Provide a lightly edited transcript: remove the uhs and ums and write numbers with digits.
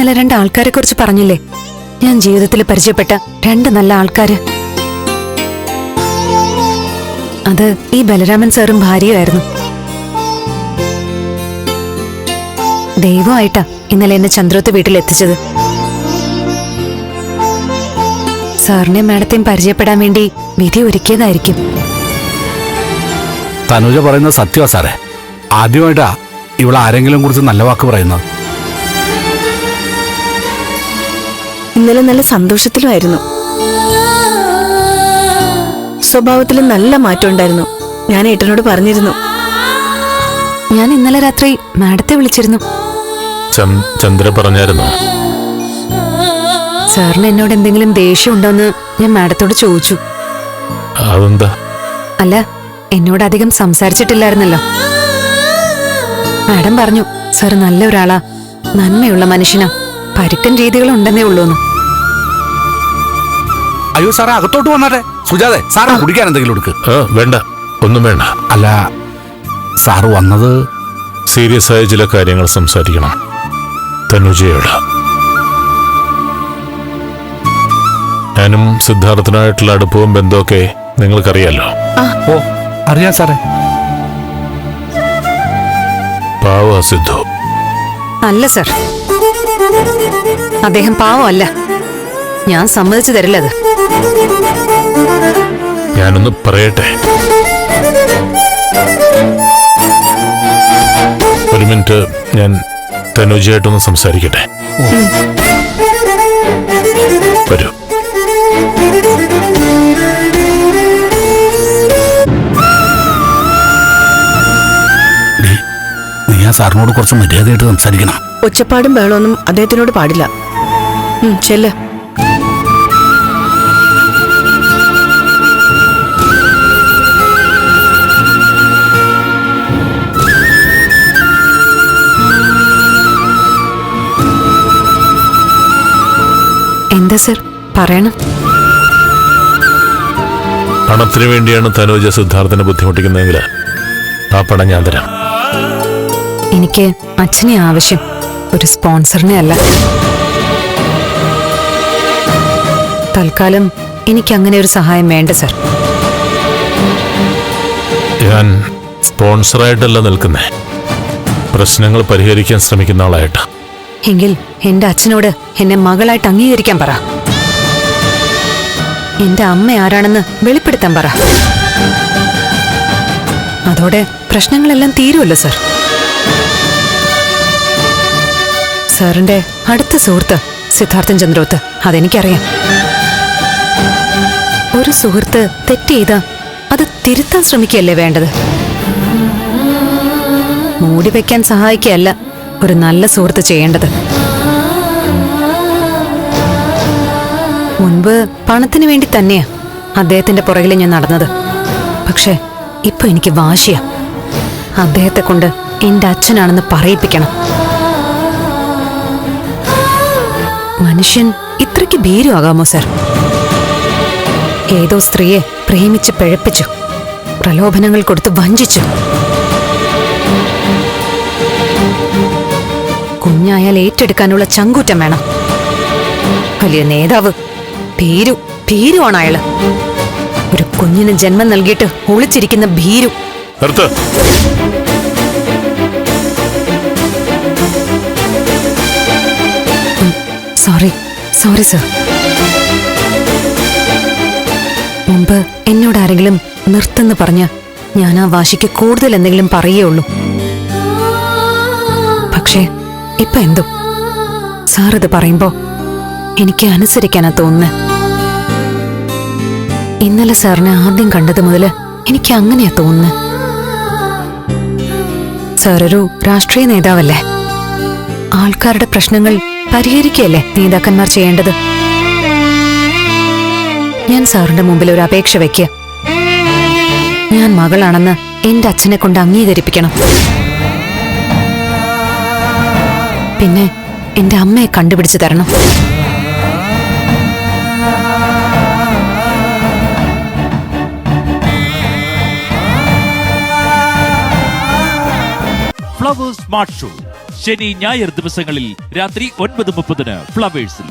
ഇന്നലെ രണ്ട് ആൾക്കാരെ കുറിച്ച് പറഞ്ഞില്ലേ? ഞാൻ ജീവിതത്തിൽ പരിചയപ്പെട്ട രണ്ട് നല്ല ആൾക്കാര്. അത് ഈ ബലരാമൻ സാറും ഭാര്യയുമായിരുന്നു. ദൈവമായിട്ടാ ഇന്നലെ എന്നെ ചന്ദ്രോത്ത് വീട്ടിലെത്തിച്ചത്. സാറിനെ മാഡത്തെയും പരിചയപ്പെടാൻ വേണ്ടി വിധി ഒരുക്കിയതായിരിക്കും. തനുജ പറയുന്നത് സത്യമാ സാറേ. ആദ്യമായിട്ടാ ഇവിടെ ആരെങ്കിലും കുറിച്ച് നല്ല വാക്ക് പറയുന്നത്. ഇന്നലെ നല്ല സന്തോഷത്തിലുമായിരുന്നു. സ്വഭാവത്തിൽ നല്ല മാറ്റം ഉണ്ടായിരുന്നു. ഞാൻ ഏട്ടനോട് പറഞ്ഞിരുന്നു. ഞാൻ ഇന്നലെ രാത്രി മാഡത്തെ വിളിച്ചിരുന്നു. ചന്ദ്ര പറഞ്ഞായിരുന്നു. സാറിന് എന്നോട് എന്തെങ്കിലും ദേഷ്യം ഉണ്ടോന്ന് ഞാൻ മാഡത്തോട് ചോദിച്ചു. അതെന്താ? അല്ല, എന്നോട് അധികം സംസാരിച്ചിട്ടില്ലായിരുന്നല്ലോ. മാഡം പറഞ്ഞു സാർ നല്ല ഒരാളാ, നന്മയുള്ള മനുഷ്യനാ, പരുക്കൻ രീതികളുണ്ടെന്നേ ഉള്ളൂന്ന്. അയ്യോ സാറേ, അകത്തോട്ട് വന്നാട്ടെ. സുജാതെ, സാറ് കുടിക്കാൻ എന്തെങ്കിലും എടുക്ക്. വേണ്ട, ഒന്നും വേണ്ട. അല്ല, സാറ് വന്നത് സീരിയസ് ആയ ചില കാര്യങ്ങൾ സംസാരിക്കണം തനുജയോട്. ഞാനും സിദ്ധാർത്ഥനായിട്ടുള്ള അടുപ്പവും ബന്ധമൊക്കെ നിങ്ങൾക്കറിയാലോ. ഓ, അറിയാം സാറേ. പാവ സിദ്ധു. അല്ല സർ, അദ്ദേഹം പാവമല്ല. ഞാൻ സമ്മതിച്ചു തരില്ലത്. ഞാനൊന്ന് പറയട്ടെ. ഒരു മിനിറ്റ്, ഞാൻ തനുജയായിട്ടൊന്ന് സംസാരിക്കട്ടെ. വരൂ. നീ ആ സാറിനോട് കുറച്ച് മര്യാദയായിട്ട് സംസാരിക്കണം. ഒച്ചപ്പാടും ബഹളമൊന്നും അദ്ദേഹത്തിനോട് പാടില്ല. ചെല്ല്. എന്താ സർ, പറയണം. പണത്തിന് വേണ്ടിയാണ് തനുജ സിദ്ധാർത്ഥനെ ബുദ്ധിമുട്ടിക്കുന്നതെങ്കിൽ ആ പണം ഞാൻ തരാം. എനിക്ക് അച്ഛനെ ആവശ്യം, ഒരു സ്പോൺസറിനെ അല്ല. തൽക്കാലം എനിക്ക് അങ്ങനെ ഒരു സഹായം വേണ്ട സർ. ഞാൻ സ്പോൺസറായിട്ടല്ല നിൽക്കുന്നേ, പ്രശ്നങ്ങൾ പരിഹരിക്കാൻ ശ്രമിക്കുന്ന ആളായിട്ട്. എങ്കിൽ എന്റെ അച്ഛനോട് എന്നെ മകളായിട്ട് അംഗീകരിക്കാൻ പറ. എന്റെ അമ്മ ആരാണെന്ന് വെളിപ്പെടുത്താൻ പറ. അതോടെ പ്രശ്നങ്ങളെല്ലാം തീരുമല്ലോ സർ. സാറിന്റെ അടുത്ത സുഹൃത്ത് സിദ്ധാർത്ഥൻ ചന്ദ്രോത്ത്, അതെനിക്കറിയാം. ഒരു സുഹൃത്ത് തെറ്റ് ചെയ്ത അത് തിരുത്താൻ ശ്രമിക്കുകയല്ലേ വേണ്ടത്. മൂടി വയ്ക്കാൻ സഹായിക്കുകയല്ല ഒരു നല്ല സുഹൃത്ത് ചെയ്യേണ്ടത്. മുൻപ് പണത്തിന് വേണ്ടി തന്നെയാ അദ്ദേഹത്തിന്റെ പുറകിൽ ഞാൻ നടന്നത്. പക്ഷെ ഇപ്പൊ എനിക്ക് വാശിയാ. അദ്ദേഹത്തെ കൊണ്ട് എന്റെ അച്ഛനാണെന്ന് പറയിപ്പിക്കണം. മനുഷ്യൻ ഇത്രയ്ക്ക് ഭീരുവാകാമോ സർ? ഏതോ സ്ത്രീയെ പ്രേമിച്ച് പിഴപ്പിച്ചു, പ്രലോഭനങ്ങൾ കൊടുത്ത് വഞ്ചിച്ചു. കുഞ്ഞായാൽ ഏറ്റെടുക്കാനുള്ള ചങ്കൂറ്റം വേണം. വലിയ നേതാവ്, ഭീരുവാണ് അയാള്. ഒരു കുഞ്ഞിന് ജന്മം നൽകിയിട്ട് ഒളിച്ചിരിക്കുന്ന ഭീരു. Sorry sir. മുമ്പ് എന്നോട് ആരെങ്കിലും നിർത്തുന്നു പറഞ്ഞ ഞാൻ ആ വാശിക്ക് കൂടുതൽ എന്തെങ്കിലും പറയുകയുള്ളൂ. പക്ഷേ ഇപ്പൊ എന്തോ സാർ ഇത് പറയുമ്പോ എനിക്ക് അനുസരിക്കാനാ തോന്നുന്നത്. ഇന്നലെ സാറിനെ ആദ്യം കണ്ടത് മുതല് എനിക്ക് അങ്ങനെയാ തോന്നുന്നത്. സാറൊരു രാഷ്ട്രീയ നേതാവല്ലേ? ആൾക്കാരുടെ പ്രശ്നങ്ങൾ പരിഹരിക്കുകയല്ലേ നേതാക്കന്മാർ ചെയ്യേണ്ടത്? ഞാൻ സാറിന്റെ മുമ്പിൽ ഒരു അപേക്ഷ വയ്ക്കുക. ഞാൻ മകളാണെന്ന് എന്റെ അച്ഛനെ കൊണ്ട് അംഗീകരിപ്പിക്കണം. പിന്നെ എന്റെ അമ്മയെ കണ്ടുപിടിച്ചു തരണം. ഫ്ലവേഴ്സ് സ്മാർട്ട് ഷോ ശനി ഞായർ ദിവസങ്ങളിൽ രാത്രി 9:30 ഫ്ലവേഴ്സിൽ.